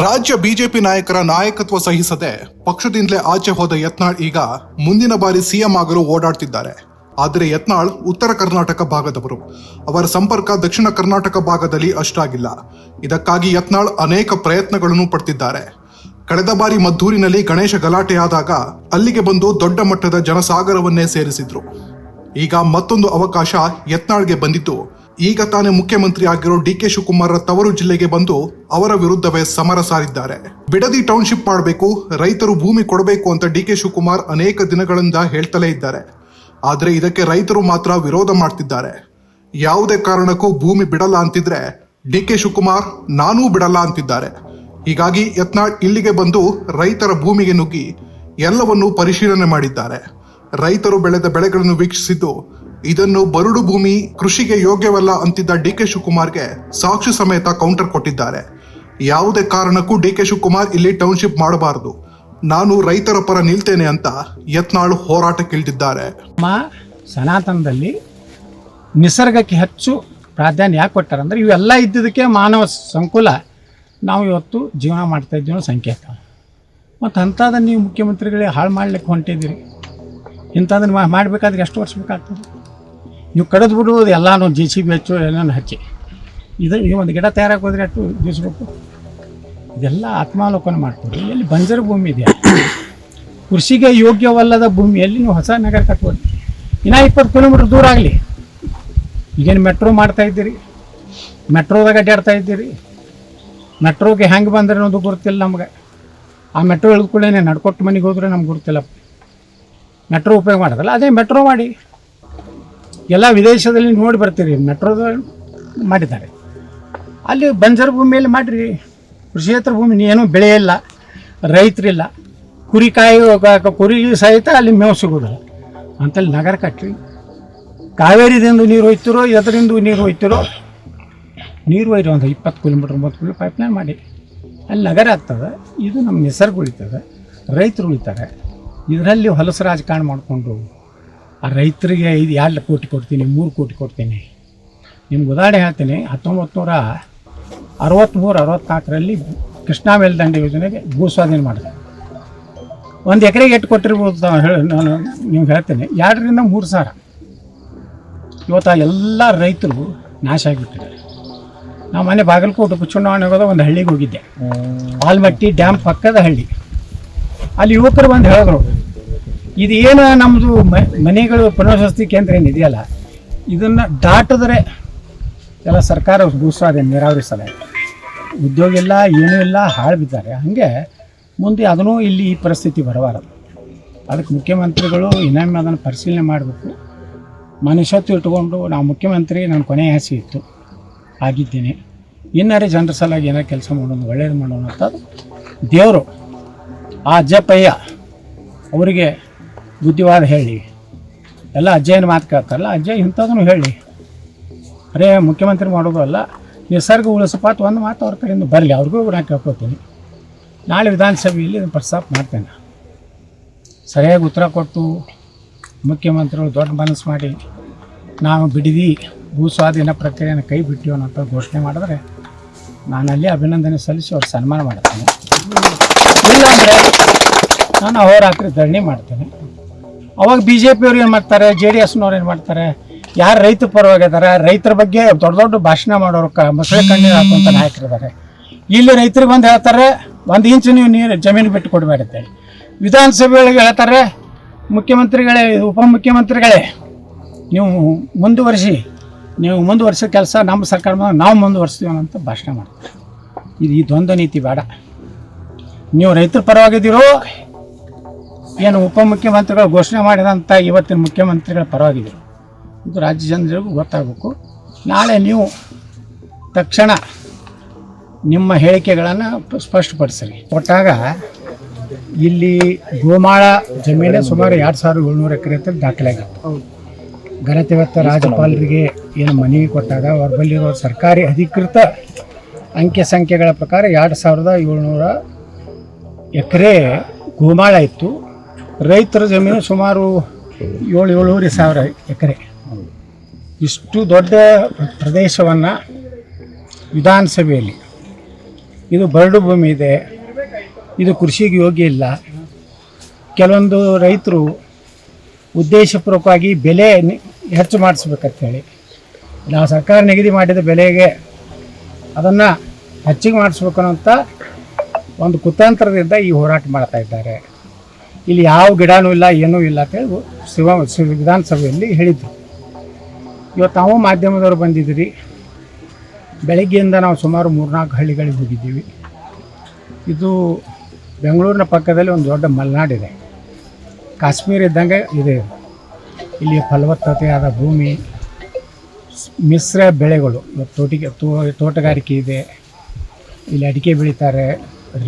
ರಾಜ್ಯ ಬಿಜೆಪಿ ನಾಯಕರ ನಾಯಕತ್ವ ಸಹಿಸದೆ ಪಕ್ಷದಿಂದಲೇ ಆಚೆ ಹೋದ ಯತ್ನಾಳ್ ಈಗ ಮುಂದಿನ ಬಾರಿ ಸಿಎಂ ಆಗಲು ಓಡಾಡ್ತಿದ್ದಾರೆ. ಆದರೆ ಯತ್ನಾಳ್ ಉತ್ತರ ಕರ್ನಾಟಕ ಭಾಗದವರು. ಅವರ ಸಂಪರ್ಕ ದಕ್ಷಿಣ ಕರ್ನಾಟಕ ಭಾಗದಲ್ಲಿ ಅಷ್ಟಾಗಿಲ್ಲ. ಇದಕ್ಕಾಗಿ ಯತ್ನಾಳ್ ಅನೇಕ ಪ್ರಯತ್ನಗಳನ್ನು ಪಡ್ತಿದ್ದಾರೆ. ಕಳೆದ ಬಾರಿ ಮದ್ದೂರಿನಲ್ಲಿ ಗಣೇಶ ಗಲಾಟೆಯಾದಾಗ ಅಲ್ಲಿಗೆ ಬಂದು ದೊಡ್ಡ ಮಟ್ಟದ ಜನಸಾಗರವನ್ನೇ ಸೇರಿಸಿದ್ರು. ಈಗ ಮತ್ತೊಂದು ಅವಕಾಶ ಯತ್ನಾಳ್ಗೆ ಬಂದಿದ್ದು. ಈಗ ತಾನೇ ಮುಖ್ಯಮಂತ್ರಿ ಆಗಿರೋ ಡಿ.ಕೆ. ಶಿವಕುಮಾರ್ ತವರು ಜಿಲ್ಲೆಗೆ ಬಂದು ಅವರ ವಿರುದ್ಧವೇ ಸಮರ ಸಾರಿದ್ದಾರೆ. ಬಿಡದಿ ಟೌನ್ಶಿಪ್ ಮಾಡಬೇಕು, ರೈತರು ಭೂಮಿ ಕೊಡಬೇಕು ಅಂತ ಡಿ.ಕೆ. ಶಿವಕುಮಾರ್ ಅನೇಕ ದಿನಗಳಿಂದ ಹೇಳ್ತಲೇ ಇದ್ದಾರೆ. ಆದರೆ ಇದಕ್ಕೆ ರೈತರು ಮಾತ್ರ ವಿರೋಧ ಮಾಡ್ತಿದ್ದಾರೆ. ಯಾವುದೇ ಕಾರಣಕ್ಕೂ ಭೂಮಿ ಬಿಡಲ್ಲ ಅಂತಿದ್ರೆ ಡಿ.ಕೆ. ಶಿವಕುಮಾರ್ ನಾನೂ ಬಿಡಲ್ಲ ಅಂತಿದ್ದಾರೆ. ಹೀಗಾಗಿ ಯತ್ನಾಳ್ ಇಲ್ಲಿಗೆ ಬಂದು ರೈತರ ಭೂಮಿಗೆ ನುಗ್ಗಿ ಎಲ್ಲವನ್ನೂ ಪರಿಶೀಲನೆ ಮಾಡಿದ್ದಾರೆ. ರೈತರು ಬೆಳೆದ ಬೆಳೆಗಳನ್ನು ವೀಕ್ಷಿಸಿದ್ದು ಇದನ್ನು ಬರಡು ಭೂಮಿ, ಕೃಷಿಗೆ ಯೋಗ್ಯವಲ್ಲ ಅಂತಿದ್ದ ಡಿ.ಕೆ. ಶಿವಕುಮಾರ್ಗೆ ಸಾಕ್ಷಿ ಸಮೇತ ಕೌಂಟರ್ ಕೊಟ್ಟಿದ್ದಾರೆ. ಯಾವುದೇ ಕಾರಣಕ್ಕೂ ಡಿ.ಕೆ. ಶಿವಕುಮಾರ್ ಇಲ್ಲಿ ಟೌನ್ಶಿಪ್ ಮಾಡಬಾರದು, ನಾನು ರೈತರ ಪರ ನಿಲ್ತೇನೆ ಅಂತ ಯತ್ನಾಳ್ ಹೋರಾಟಕ್ಕಿಳಿದಿದ್ದಾರೆ. ಸನಾತನದಲ್ಲಿ ನಿಸರ್ಗಕ್ಕೆ ಹೆಚ್ಚು ಪ್ರಾಧಾನ್ಯ ಯಾಕೆ ಕೊಟ್ಟಾರಂದ್ರೆ ಇವೆಲ್ಲ ಇದ್ದಿದ್ದಕ್ಕೆ ಮಾನವ ಸಂಕುಲ ನಾವು ಇವತ್ತು ಜೀವನ ಮಾಡ್ತಾ ಇದ್ದೀವಿ ಸಂಕೇತ. ಮತ್ತು ಅಂಥದ್ದನ್ನು ನೀವು ಮುಖ್ಯಮಂತ್ರಿಗಳೇ ಹಾಳು ಮಾಡ್ಲಿಕ್ಕೆ ಹೊಂಟಿದ್ದೀರಿ. ಇಂಥದನ್ನು ಮಾಡಬೇಕಾದ್ರೆ ಎಷ್ಟು ವರ್ಷ ಬೇಕಾಗ್ತದೆ? ನೀವು ಕಡಿದು ಬಿಡುವುದು ಎಲ್ಲನೂ JCB ಹಚ್ಚು ಎಲ್ಲನೂ ಹಚ್ಚಿ ಈ ಒಂದು ಗಿಡ ತಯಾರಾಗಿ ಹೋದ್ರೆ ಅಷ್ಟು ದಿವಸಬೇಕು. ಇದೆಲ್ಲ ಆತ್ಮಾವಲೋಕನ ಮಾಡ್ತೀವಿ. ಎಲ್ಲಿ ಬಂಜರು ಭೂಮಿ ಇದೆಯಾ, ಕೃಷಿಗೆ ಯೋಗ್ಯವಲ್ಲದ ಭೂಮಿಯಲ್ಲಿ ನೀವು ಹೊಸ ನಗರ ಕಟ್ಬೋದು. ಇನ್ನೂ 20 ಕಿಲೋಮೀಟ್ರ್ ದೂರ ಆಗಲಿ. ಈಗೇನು ಮೆಟ್ರೋ ಮಾಡ್ತಾ ಇದ್ದೀರಿ, ಮೆಟ್ರೋದಾಗ ಅಡ್ಡಾಡ್ತಾ ಇದ್ದೀರಿ. ಮೆಟ್ರೋಗೆ ಹೆಂಗೆ ಬಂದ್ರೆ ಅನ್ನೋದು ಗೊತ್ತಿಲ್ಲ ನಮ್ಗೆ. ಆ ಮೆಟ್ರೋ ಇಳಿದ ಕೂಡ ನಡ್ಕೊಟ್ಟು ಮನೆಗೆ ಹೋದ್ರೆ ನಮ್ಗೆ ಗೊತ್ತಿಲ್ಲ. ಮೆಟ್ರೋ ಉಪಯೋಗ ಮಾಡೋದಲ್ಲ, ಅದೇ ಮೆಟ್ರೋ ಮಾಡಿ. ಎಲ್ಲ ವಿದೇಶದಲ್ಲಿ ನೋಡಿ ಬರ್ತೀರಿ, ಮೆಟ್ರೋದ ಮಾಡಿದ್ದಾರೆ. ಅಲ್ಲಿ ಬಂಜರು ಭೂಮಿಯಲ್ಲಿ ಮಾಡಿರಿ. ಕೃಷಿಯೇತರ ಭೂಮಿ ಏನೂ ಬೆಳೆ ಇಲ್ಲ, ರೈತರಿಲ್ಲ, ಕುರಿ ಸಹಿತ ಅಲ್ಲಿ ಮೇವು ಸಿಗೋದಿಲ್ಲ ಅಂತಲ್ಲಿ ನಗರ ಕಟ್ಟಿ. ಕಾವೇರಿದಿಂದ ನೀರು ಹೋಯ್ತಿರೋ ಎದರಿಂದ ನೀರು ಹೋಯ್ತಿರೋ, ನೀರು ಒಯ್ರಿ ಒಂದು 20 ಕಿಲೋಮೀಟ್ರ್ 30 ಕಿಲೋಮೀಟ್ರ್ ಪೈಪ್ಲೈನ್ ಮಾಡಿ ಅಲ್ಲಿ ನಗರ ಆಗ್ತದೆ. ಇದು ನಮ್ಮ ನಿಸರ್ಗ ಉಳಿತದೆ, ರೈತರು ಉಳಿತಾರೆ. ಇದರಲ್ಲಿ ಹೊಲಸು ರಾಜಕಾರಣ ಮಾಡಿಕೊಂಡು ಆ ರೈತರಿಗೆ 2 ಕೋಟಿ ಕೊಡ್ತೀನಿ, 3 ಕೋಟಿ ಕೊಡ್ತೀನಿ. ನಿಮ್ಗೆ ಉದಾಹರಣೆ ಹೇಳ್ತೀನಿ. 1963-64ರಲ್ಲಿ ಕೃಷ್ಣಾ ಮೇಲ್ದಂಡೆ ಯೋಜನೆಗೆ ಭೂಸ್ವಾಧೀನ ಮಾಡಿದೆ. ಒಂದು ಎಕರೆಗೆ ಎಷ್ಟು ಕೊಟ್ಟಿರ್ಬೋದು ನಾನು ನಿಮ್ಗೆ ಹೇಳ್ತೇನೆ, 2 ರಿಂದ 3 ಸಾವಿರ. ಇವತ್ತು ಎಲ್ಲ ರೈತರು ನಾಶ ಆಗಿಬಿಟ್ಟಿದ್ದಾರೆ. ನಾವು ಮನೆ ಬಾಗಲಕೋಟೆ ಉಪಚುನಾವಣೆ ಹೋಗೋದ ಒಂದು ಹಳ್ಳಿಗೆ ಹೋಗಿದ್ದೆ, ಆಲ್ಮಟ್ಟಿ ಡ್ಯಾಮ್ ಪಕ್ಕದ ಹಳ್ಳಿ. ಅಲ್ಲಿ ಯುವಕರು ಬಂದು ಹೇಳಿದ್ರು, ಇದು ಏನು ನಮ್ಮದು ಮನೆಗಳು ಪುನರ್ವಸತಿ ಕೇಂದ್ರ ಏನಿದೆಯಲ್ಲ, ಇದನ್ನು ದಾಟಿದ್ರೆ ಎಲ್ಲ ಸರ್ಕಾರ ಭೂಸ್ವಾಧೀನ ನೀರಾವರಿ ಸಲಹೆ, ಉದ್ಯೋಗ ಇಲ್ಲ, ಏನೂ ಇಲ್ಲ, ಹಾಳು ಬಿದ್ದಾರೆ. ಹಾಗೆ ಮುಂದೆ ಅದನ್ನೂ ಇಲ್ಲಿ ಈ ಪರಿಸ್ಥಿತಿ ಬರಬಾರದು. ಅದಕ್ಕೆ ಮುಖ್ಯಮಂತ್ರಿಗಳು ಇನ್ನೊಮ್ಮೆ ಅದನ್ನು ಪರಿಶೀಲನೆ ಮಾಡಬೇಕು. ಮನುಷ್ಯತ್ವ ಇಟ್ಕೊಂಡು ನಾವು ಮುಖ್ಯಮಂತ್ರಿ ನನ್ನ ಕೊನೆಯ ಆಸೆ ಇತ್ತು, ಆಗಿದ್ದೀನಿ, ಇನ್ನಾರೇ ಜನರ ಸಲಾಗಿ ಏನಾರು ಕೆಲಸ ಮಾಡೋದು, ಒಳ್ಳೇದು ಮಾಡೋಣ ಅಂತದ್ದು ದೇವರು ಆ ಅಜ್ಜಪ್ಪಯ್ಯ ಅವರಿಗೆ ಬುದ್ಧಿವಾದ ಹೇಳಿ. ಎಲ್ಲ ಅಜ್ಜಯ್ಯನ ಮಾತು ಕೇಳ್ತಾರಲ್ಲ, ಅಜ್ಜಯ್ಯ ಇಂಥದನ್ನು ಹೇಳಿ. ಅರೇ ಮುಖ್ಯಮಂತ್ರಿ ಮಾಡೋದು ಅಲ್ಲ, ನಿಸರ್ಗ ಉಳಿಸಪಾತ್ ಒಂದು ಮಾತು ಅವ್ರ ಕಡೆಯಿಂದ ಬರಲಿ, ಅವ್ರಿಗೂ ನಾನು ಕೇಳ್ಕೊತೀನಿ. ನಾಳೆ ವಿಧಾನಸಭೆಯಲ್ಲಿ ಇದನ್ನು ಪ್ರಸ್ತಾಪ ಮಾಡ್ತೇನೆ. ಸರಿಯಾಗಿ ಉತ್ತರ ಕೊಟ್ಟು ಮುಖ್ಯಮಂತ್ರಿಗಳು ದೊಡ್ಡ ಮನಸ್ಸು ಮಾಡಿ ನಾವು ಬಿಡದಿ ಭೂಸ್ವಾಧೀನ ಪ್ರಕ್ರಿಯೆಯನ್ನು ಕೈ ಬಿಟ್ಟಿವಿ ಅನ್ನೋಂಥ ಘೋಷಣೆ ಮಾಡಿದ್ರೆ ನಾನು ಅಲ್ಲಿ ಅಭಿನಂದನೆ ಸಲ್ಲಿಸಿ ಅವ್ರು ಸನ್ಮಾನ ಮಾಡ್ತೇನೆ. ಇಲ್ಲಾಂದರೆ ನಾನು ಅಹೋರಾತ್ರಿ ಧರಣಿ ಮಾಡ್ತೇನೆ. ಅವಾಗ BJP ಅವ್ರು ಏನು ಮಾಡ್ತಾರೆ, JDSನವ್ರು ಏನು ಮಾಡ್ತಾರೆ, ಯಾರು ರೈತ ಪರವಾಗಿದ್ದಾರೆ, ರೈತರ ಬಗ್ಗೆ ದೊಡ್ಡ ದೊಡ್ಡ ಭಾಷಣ ಮಾಡೋರು, ಮೊಸಳೆ ಕಣ್ಣೀರು ಹಾಕುವಂಥ ನಾಯಕರಿದ್ದಾರೆ. ಇಲ್ಲಿ ರೈತರಿಗೆ ಬಂದು ಹೇಳ್ತಾರೆ 1 ಇಂಚು ನೀವು ಜಮೀನು ಬಿಟ್ಟು ಕೊಡಬೇಡುತ್ತೆ. ವಿಧಾನಸಭೆಯೊಳಗೆ ಹೇಳ್ತಾರೆ, ಮುಖ್ಯಮಂತ್ರಿಗಳೇ, ಉಪಮುಖ್ಯಮಂತ್ರಿಗಳೇ, ನೀವು ಮುಂದುವರಿಸೋ ಕೆಲಸ ನಮ್ಮ ಸರ್ಕಾರ ನಾವು ಮುಂದುವರಿಸ್ತೀವಿ ಅಂತ ಭಾಷಣ ಮಾಡ್ತಾರೆ. ಈ ದ್ವಂದ್ವ ನೀತಿ ಬೇಡ. ನೀವು ರೈತರ ಪರವಾಗಿದ್ದೀರೋ ಏನು ಉಪಮುಖ್ಯಮಂತ್ರಿಗಳು ಘೋಷಣೆ ಮಾಡಿದಂಥ ಇವತ್ತಿನ ಮುಖ್ಯಮಂತ್ರಿಗಳ ಪರವಾಗಿದ್ದರು, ಇದು ರಾಜ್ಯ ಜನರಿಗೂ ಗೊತ್ತಾಗಬೇಕು. ನಾಳೆ ನೀವು ತಕ್ಷಣ ನಿಮ್ಮ ಹೇಳಿಕೆಗಳನ್ನು ಸ್ಪಷ್ಟಪಡಿಸಿರಿ. ಕೊಟ್ಟಾಗ ಇಲ್ಲಿ ಗೋಮಾಳ ಜಮೀನು ಸುಮಾರು 2700 ಎಕರೆ ಅಂತ ದಾಖಲಾಗಿತ್ತು. ಘನತೆವತ್ತ ರಾಜ್ಯಪಾಲರಿಗೆ ಏನು ಮನವಿ ಕೊಟ್ಟಾಗ ಅವ್ರ ಬಲ್ಲಿರೋ ಸರ್ಕಾರಿ ಅಧಿಕೃತ ಅಂಕೆ ಸಂಖ್ಯೆಗಳ ಪ್ರಕಾರ 2700 ಎಕರೆ ಗೋಮಾಳ ಇತ್ತು. ರೈತರ ಜಮೀನು ಸುಮಾರು 7,500 ಎಕರೆ. ಇಷ್ಟು ದೊಡ್ಡ ಪ್ರದೇಶವನ್ನು ವಿಧಾನಸಭೆಯಲ್ಲಿ ಇದು ಬರಡು ಭೂಮಿ ಇದೆ, ಇದು ಕೃಷಿಗೆ ಯೋಗ್ಯ ಇಲ್ಲ. ಕೆಲವೊಂದು ರೈತರು ಉದ್ದೇಶಪೂರ್ವಕವಾಗಿ ಬೆಲೆ ಹೆಚ್ಚು ಮಾಡಿಸ್ಬೇಕಂತೇಳಿ ನಾವು ಸರ್ಕಾರ ನಿಗದಿ ಮಾಡಿದ ಬೆಲೆಗೆ ಅದನ್ನು ಹೆಚ್ಚಿಗೆ ಮಾಡಿಸ್ಬೇಕು ಅನ್ನೋಂಥ ಒಂದು ಕುತಂತ್ರದಿಂದ ಈ ಹೋರಾಟ ಮಾಡ್ತಾ ಇದ್ದಾರೆ. ಇಲ್ಲಿ ಯಾವ ಗಿಡನೂ ಇಲ್ಲ, ಏನೂ ಇಲ್ಲ ಅಂತೇಳಿ ವಿಧಾನಸಭೆಯಲ್ಲಿ ಹೇಳಿದ್ರು. ಇವತ್ತು ನಾವು ಮಾಧ್ಯಮದವರು ಬಂದಿದ್ದೀರಿ. ಬೆಳಗ್ಗೆಯಿಂದ ನಾವು ಸುಮಾರು 3-4 ಹಳ್ಳಿಗಳಿಗೆ ಹೋಗಿದ್ದೀವಿ. ಇದು ಬೆಂಗಳೂರಿನ ಪಕ್ಕದಲ್ಲಿ ಒಂದು ದೊಡ್ಡ ಮಲೆನಾಡಿದೆ, ಕಾಶ್ಮೀರ ಇದ್ದಂಗೆ ಇದೆ. ಇಲ್ಲಿ ಫಲವತ್ತತೆಯಾದ ಭೂಮಿ, ಮಿಶ್ರ ಬೆಳೆಗಳು, ತೋಟಗಾರಿಕೆ ಇದೆ. ಇಲ್ಲಿ ಅಡಿಕೆ ಬೆಳೀತಾರೆ,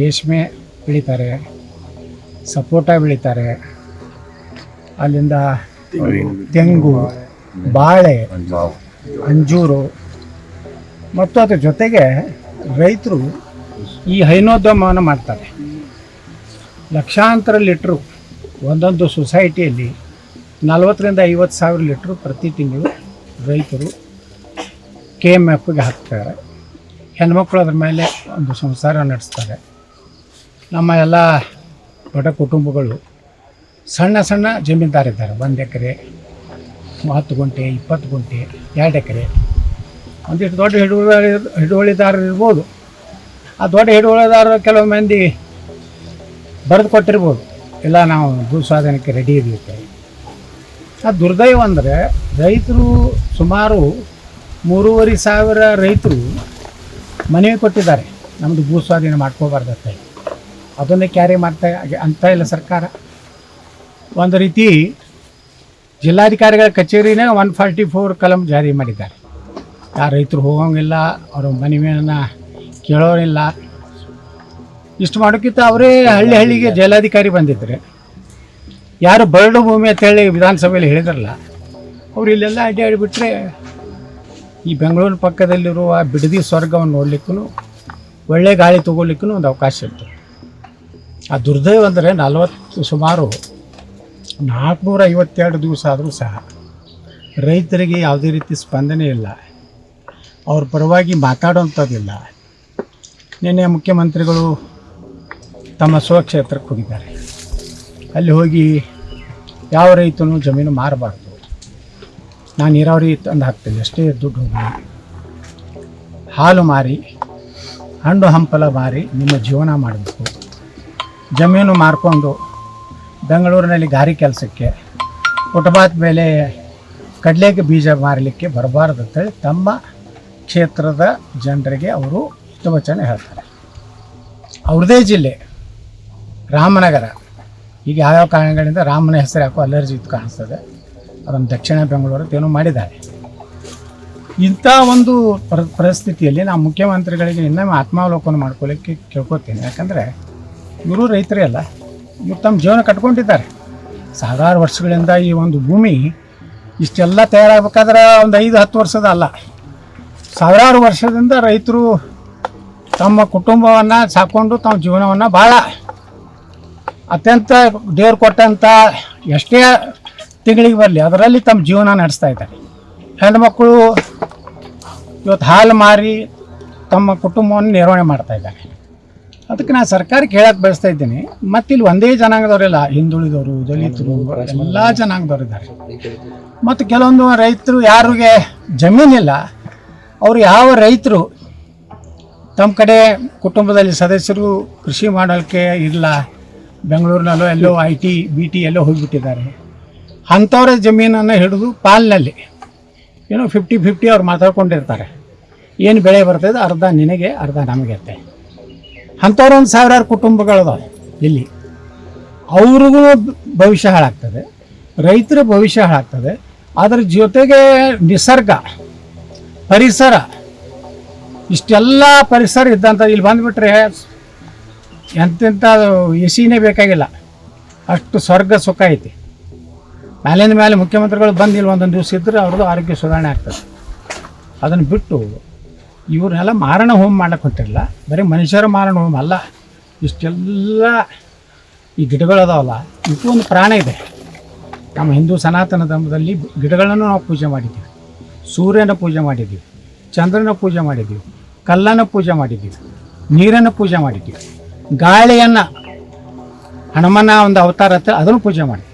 ರೇಷ್ಮೆ ಬೆಳೀತಾರೆ, ಸಪೋಟ ಬೆಳೀತಾರೆ, ಅಲ್ಲಿಂದ ತೆಂಗು, ಬಾಳೆ, ಅಂಜೂರು ಮತ್ತು ಅದ್ರ ಜೊತೆಗೆ ರೈತರು ಈ ಹೈನೋದ್ಯಮವನ್ನು ಮಾಡ್ತಾರೆ. ಲಕ್ಷಾಂತರ ಲೀಟ್ರು ಒಂದೊಂದು ಸೊಸೈಟಿಯಲ್ಲಿ 40,000 to 50,000 ಲೀಟ್ರು ಪ್ರತಿ ತಿಂಗಳು ರೈತರು KMFಗೆ ಹಾಕ್ತಾರೆ. ಹೆಣ್ಮಕ್ಳು ಅದ್ರ ಮೇಲೆ ಒಂದು ಸಂಸಾರ ನಡೆಸ್ತಾರೆ. ನಮ್ಮ ಎಲ್ಲ ದೊಡ್ಡ ಕುಟುಂಬಗಳು ಸಣ್ಣ ಸಣ್ಣ ಜಮೀನ್ದಾರಿದ್ದಾರೆ. 1 ಎಕರೆ, 10 ಗುಂಟೆ, 20 ಗುಂಟೆ, 2 ಎಕರೆ. ಒಂದಿಷ್ಟು ದೊಡ್ಡ ಹಿಡುವಳಿದಾರರು ಇರ್ಬೋದು. ಆ ದೊಡ್ಡ ಹಿಡುವಳಿದಾರರು ಕೆಲವು ಮಂದಿ ಬರೆದು ಕೊಟ್ಟಿರ್ಬೋದು, ಇಲ್ಲ ನಾವು ಭೂ ಸ್ವಾಧೀನಕ್ಕೆ ರೆಡಿ ಇದ್ದೀವಿ. ಆ ದುರ್ದೈವ ಅಂದರೆ ರೈತರು ಸುಮಾರು 3,500 ರೈತರು ಮನವಿ ಕೊಟ್ಟಿದ್ದಾರೆ, ನಮ್ಮದು ಭೂ ಸ್ವಾಧೀನ ಮಾಡ್ಕೋಬಾರ್ದತ್ತ. ಅದನ್ನೇ ಕ್ಯಾರಿ ಮಾಡ್ತಾ ಅಂತ ಇಲ್ಲ ಸರ್ಕಾರ. ಒಂದು ರೀತಿ ಜಿಲ್ಲಾಧಿಕಾರಿಗಳ ಕಚೇರಿನೇ 144 ಕಲಂ ಜಾರಿ ಮಾಡಿದ್ದಾರೆ. ಯಾರು ರೈತರು ಹೋಗೋಂಗಿಲ್ಲ, ಅವರ ಮನವಿಯನ್ನು ಕೇಳೋರಿಲ್ಲ. ಇಷ್ಟು ಮಾಡೋಕ್ಕಿಂತ ಅವರೇ ಹಳ್ಳಿಗೆ ಜಿಲ್ಲಾಧಿಕಾರಿ ಬಂದಿದ್ದರೆ, ಯಾರು ಬರಡು ಭೂಮಿ ಅಂತೇಳಿ ವಿಧಾನಸಭೆಯಲ್ಲಿ ಹೇಳಿದ್ರಲ್ಲ, ಅವರು ಇಲ್ಲೆಲ್ಲ ಅಡ್ಡಾಡಿಬಿಟ್ರೆ ಈ ಬೆಂಗಳೂರಿನ ಪಕ್ಕದಲ್ಲಿರುವ ಬಿಡದಿ ಸ್ವರ್ಗವನ್ನು ನೋಡಲಿಕ್ಕೂ, ಒಳ್ಳೆ ಗಾಳಿ ತೊಗೊಳ್ಲಿಕ್ಕೂ ಒಂದು ಅವಕಾಶ ಇತ್ತು. ಆ ದುರ್ದೈವ ಅಂದರೆ ಸುಮಾರು 452 ದಿವಸ ಆದರೂ ಸಹ ರೈತರಿಗೆ ಯಾವುದೇ ರೀತಿ ಸ್ಪಂದನೆ ಇಲ್ಲ, ಅವ್ರ ಪರವಾಗಿ ಮಾತಾಡುವಂಥದ್ದಿಲ್ಲ. ನಿನ್ನೆ ಮುಖ್ಯಮಂತ್ರಿಗಳು ತಮ್ಮ ಸ್ವಕ್ಷೇತ್ರಕ್ಕೆ ಹೋಗಿದ್ದಾರೆ. ಅಲ್ಲಿ ಹೋಗಿ ಯಾವ ರೈತನೂ ಜಮೀನು ಮಾರಬಾರ್ದು, ನಾನು ನೀರಾವರಿ ತಂದು ಹಾಕ್ತೇನೆ, ಅಷ್ಟೇ ದುಡ್ಡು ಹೋಗಿ ಹಾಲು ಮಾರಿ, ಹಣ್ಣು ಹಂಪಲ ಮಾರಿ ನಿಮ್ಮ ಜೀವನ ಮಾಡಬೇಕು. ಜಮೀನು ಮಾರ್ಕೊಂಡು ಬೆಂಗಳೂರಿನಲ್ಲಿ ಗಾರಿ ಕೆಲಸಕ್ಕೆ, ಫುಟ್ಪಾತ್ ಮೇಲೆ ಕಡಲೆಗೆ ಬೀಜ ಮಾರಲಿಕ್ಕೆ ಬರಬಾರ್ದು ಅಂತೇಳಿ ತಮ್ಮ ಕ್ಷೇತ್ರದ ಜನರಿಗೆ ಅವರು ಹಿತವಚನ ಹೇಳ್ತಾರೆ. ಅವ್ರದ್ದೇ ಜಿಲ್ಲೆ ರಾಮನಗರ, ಈಗ ಯಾವ್ಯಾವ ಕಾರಣಗಳಿಂದ ರಾಮನ ಹೆಸರು ಯಾಕೋ ಅಲರ್ಜಿ ಇತ್ತು ಕಾಣಿಸ್ತದೆ, ಅದನ್ನು ದಕ್ಷಿಣ ಬೆಂಗಳೂರು ಏನೋ ಮಾಡಿದ್ದಾರೆ. ಇಂಥ ಒಂದು ಪರಿಸ್ಥಿತಿಯಲ್ಲಿ ನಾವು ಮುಖ್ಯಮಂತ್ರಿಗಳಿಗೆ ಇನ್ನೊಮ್ಮೆ ಆತ್ಮಾವಲೋಕನ ಮಾಡ್ಕೊಳ್ಳಿಕ್ಕೆ ಕೇಳ್ಕೊತೀನಿ. ಯಾಕಂದರೆ ಇವರು ರೈತರೇ ಅಲ್ಲ, ಇವರು ತಮ್ಮ ಜೀವನ ಕಟ್ಕೊಂಡಿದ್ದಾರೆ. ಸಾವಿರಾರು ವರ್ಷಗಳಿಂದ ಈ ಒಂದು ಭೂಮಿ ಇಷ್ಟೆಲ್ಲ ತಯಾರಾಗಬೇಕಾದ್ರೆ ಒಂದು 5-10 ವರ್ಷದ ಅಲ್ಲ, ಸಾವಿರಾರು ವರ್ಷದಿಂದ ರೈತರು ತಮ್ಮ ಕುಟುಂಬವನ್ನು ಸಾಕೊಂಡು ತಮ್ಮ ಜೀವನವನ್ನು ಭಾಳ ಅತ್ಯಂತ ದೇವ್ರು ಕೊಟ್ಟಂಥ ಎಷ್ಟೇ ತಿಂಗಳಿಗೆ ಬರಲಿ ಅದರಲ್ಲಿ ತಮ್ಮ ಜೀವನ ನಡೆಸ್ತಾ ಇದ್ದಾರೆ. ಹೆಣ್ಮಕ್ಕಳು ಇವತ್ತು ಹಾಲು ಮಾರಿ ತಮ್ಮ ಕುಟುಂಬವನ್ನು ನಿರ್ವಹಣೆ ಮಾಡ್ತಾ ಇದ್ದಾರೆ. ಅದಕ್ಕೆ ನಾನು ಸರ್ಕಾರಕ್ಕೆ ಹೇಳಕ್ಕೆ ಬಯಸ್ತಾ ಇದ್ದೀನಿ. ಮತ್ತು ಇಲ್ಲಿ ಒಂದೇ ಜನಾಂಗದವರೆಲ್ಲ, ಹಿಂದುಳಿದವರು, ದಲಿತರು, ಎಲ್ಲ ಜನಾಂಗದವರು ಇದ್ದಾರೆ. ಮತ್ತು ಕೆಲವೊಂದು ರೈತರು ಯಾರಿಗೆ ಜಮೀನಿಲ್ಲ, ಅವರು ಯಾವ ರೈತರು ತಮ್ಮ ಕಡೆ ಕುಟುಂಬದಲ್ಲಿ ಸದಸ್ಯರು ಕೃಷಿ ಮಾಡೋಕ್ಕೆ ಇಲ್ಲ, ಬೆಂಗಳೂರಿನಲ್ಲೋ ಎಲ್ಲೋ IT BT ಎಲ್ಲೋ ಹೋಗಿಬಿಟ್ಟಿದ್ದಾರೆ, ಅಂಥವ್ರ ಜಮೀನನ್ನು ಹಿಡಿದು ಪಾಲಿನಲ್ಲಿ ಏನೋ 50-50 ಅವ್ರು ಮಾತಾಡ್ಕೊಂಡಿರ್ತಾರೆ. ಏನು ಬೆಳೆ ಬರ್ತದೆ ಅರ್ಧ ನಿನಗೆ ಅರ್ಧ ನಮಗೆ ಅಂತ. ಅಂಥವ್ರು 1,000 ಕುಟುಂಬಗಳದಾವೆ ಇಲ್ಲಿ. ಅವ್ರಿಗೂ ಭವಿಷ್ಯ ಹಾಳಾಗ್ತದೆ, ರೈತರ ಭವಿಷ್ಯ ಹಾಳಾಗ್ತದೆ. ಅದರ ಜೊತೆಗೆ ನಿಸರ್ಗ, ಪರಿಸರ, ಇಷ್ಟೆಲ್ಲ ಪರಿಸರ ಇದ್ದಂಥ ಇಲ್ಲಿ ಬಂದುಬಿಟ್ರೆ ಎಂತೆಂಥ ಎಸಿನೇ ಬೇಕಾಗಿಲ್ಲ, ಅಷ್ಟು ಸ್ವರ್ಗ ಸುಖ ಐತಿ. ಮೇಲಿಂದ ಮೇಲೆ ಮುಖ್ಯಮಂತ್ರಿಗಳು ಬಂದು ಇಲ್ಲಿ ಒಂದೊಂದು ದಿವಸ ಇದ್ದರೆ ಅವ್ರದ್ದು ಆರೋಗ್ಯ ಸುಧಾರಣೆ ಆಗ್ತದೆ. ಅದನ್ನು ಬಿಟ್ಟು ಇವ್ರನ್ನೆಲ್ಲ ಮಾರಣ ಹೋಮ ಮಾಡಕ್ಕೆ ಹೊಂಟಿರಲ್ಲ. ಬರೀ ಮನುಷ್ಯರ ಮಾರಣ ಹೋಮ ಅಲ್ಲ, ಇಷ್ಟೆಲ್ಲ ಈ ಗಿಡಗಳದಾವಲ್ಲ, ಇದು ಒಂದು ಪ್ರಾಣ ಇದೆ. ನಮ್ಮ ಹಿಂದೂ ಸನಾತನ ಧರ್ಮದಲ್ಲಿ ಗಿಡಗಳನ್ನು ನಾವು ಪೂಜೆ ಮಾಡಿದ್ದೀವಿ, ಸೂರ್ಯನ ಪೂಜೆ ಮಾಡಿದ್ದೀವಿ, ಚಂದ್ರನ ಪೂಜೆ ಮಾಡಿದ್ದೀವಿ, ಕಲ್ಲನ್ನು ಪೂಜೆ ಮಾಡಿದ್ದೀವಿ. ನೀರನ್ನು ಪೂಜೆ ಮಾಡಿದ್ದೀವಿ, ಗಾಳಿಯನ್ನು ಹನುಮನ ಒಂದು ಅವತಾರ ಹತ್ರ ಅದನ್ನು ಪೂಜೆ ಮಾಡ್ತೀವಿ.